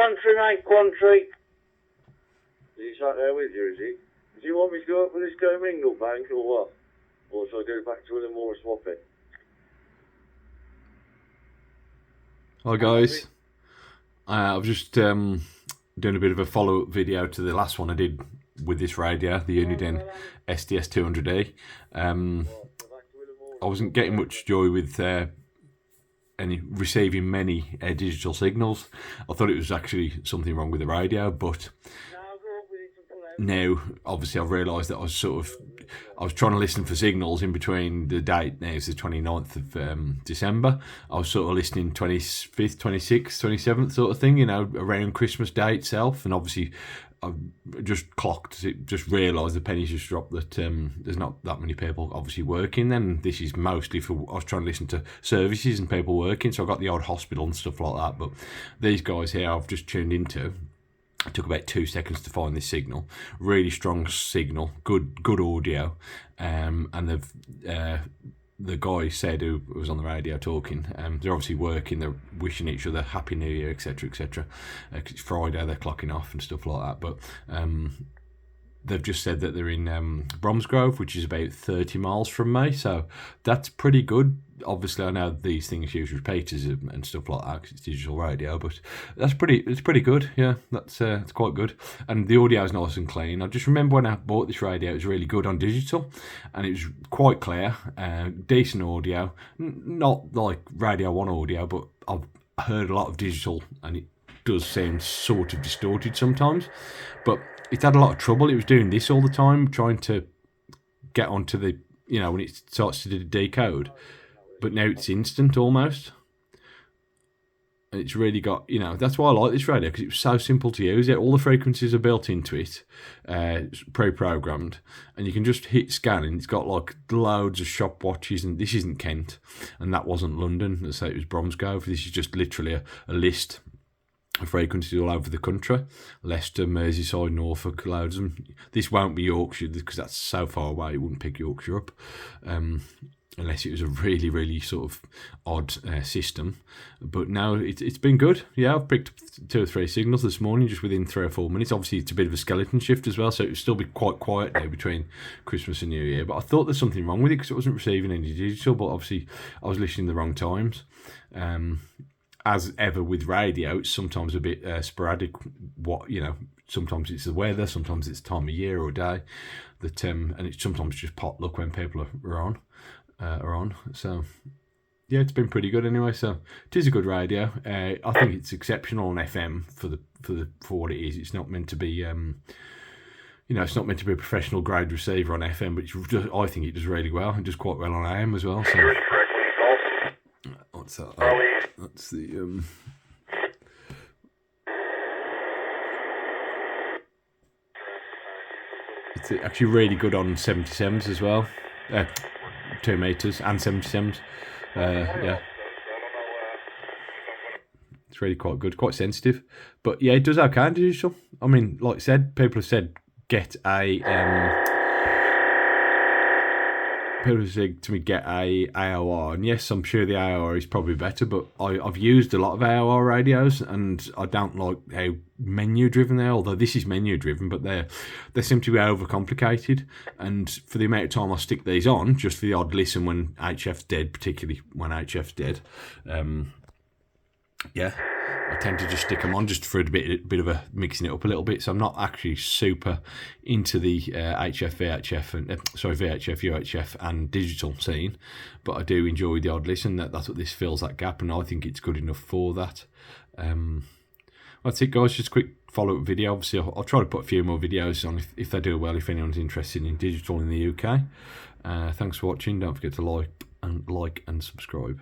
country, mate, country. He's sat there with you, is he? Do you want me to go up with this go mingle bank or what? Or shall I go back to the more swapping? Hi guys, I was just doing a bit of a follow-up video to the last one I did with this radio, the Uniden SDS200E. I wasn't getting much joy with receiving many digital signals. I thought it was actually something wrong with the radio, but now obviously I've realised that I was trying to listen for signals in between the date. Now it's the 29th of December. I was sort of listening 25th, 26th, 27th sort of thing, you know, around Christmas Day itself. And obviously I just realised the pennies just dropped that there's not that many people obviously working then. This is mostly for, I was trying to listen to services and people working, so I got the odd hospital and stuff like that. But these guys here I've just tuned into. It took about 2 seconds to find this signal. Really strong signal, good audio, and the guy said, who was on the radio talking, they're obviously working, they're wishing each other Happy New Year, etc, etc. It's Friday, they're clocking off and stuff like that. But they've just said that they're in Bromsgrove, which is about 30 miles from me, so that's pretty good. Obviously I know these things use repeaters and stuff like that because it's digital radio, but it's pretty good. Yeah, that's it's quite good, and the audio is nice and clean. I just remember when I bought this radio, it was really good on digital, and it was quite clear, decent audio, not like Radio 1 audio, but I've heard a lot of digital and it does sound sort of distorted sometimes, but it had a lot of trouble. It was doing this all the time, trying to get onto the, you know, when it starts to decode. But now it's instant almost. And it's really got, you know, that's why I like this radio, because it was so simple to use. All the frequencies are built into it, pre-programmed, and you can just hit scan, and it's got like loads of shop watches. And this isn't Kent, and that wasn't London. Let's say it was Bromsgrove. This is just literally a list of frequencies all over the country. Leicester, Merseyside, Norfolk, loads of them. This won't be Yorkshire because that's so far away, it wouldn't pick Yorkshire up. Unless it was a really, really sort of odd system. But no, it's been good. Yeah, I've picked up 2 or 3 signals this morning just within 3 or 4 minutes. Obviously, it's a bit of a skeleton shift as well, so it will still be quite quiet now between Christmas and New Year. But I thought there's something wrong with it because it wasn't receiving any digital, but obviously I was listening the wrong times. As ever with radio, it's sometimes a bit sporadic. What, you know, sometimes it's the weather, sometimes it's time of year or day, that and it's sometimes just potluck when people are on. So yeah, it's been pretty good anyway. So it is a good radio. I think it's exceptional on FM for what it is. It's not meant to be you know, it's not meant to be a professional grade receiver on FM, but I think it does really well. It does quite well on AM as well. So what's that? Oh, that's the it's actually really good on 77s as well. 2 meters and 77s. Yeah, it's really quite good, quite sensitive. But yeah, it does okay on digital. I mean, like I said, people have said get a people have said to me get a AOR, and yes, I'm sure the AOR is probably better, but I've used a lot of AOR radios and I don't like how menu driven they are, although this is menu driven, but they seem to be overcomplicated. And for the amount of time I stick these on, just for the odd listen when HF's dead, particularly when HF's dead, yeah, I tend to just stick them on just for a bit of a mixing it up a little bit. So I'm not actually super into the HF, VHF, and VHF, UHF, and digital scene, but I do enjoy the odd listen. That's what this fills that gap, and I think it's good enough for that. That's it, guys. Just a quick follow-up video. Obviously, I'll try to put a few more videos on if they do well. If anyone's interested in digital in the UK. Thanks for watching. Don't forget to like and subscribe.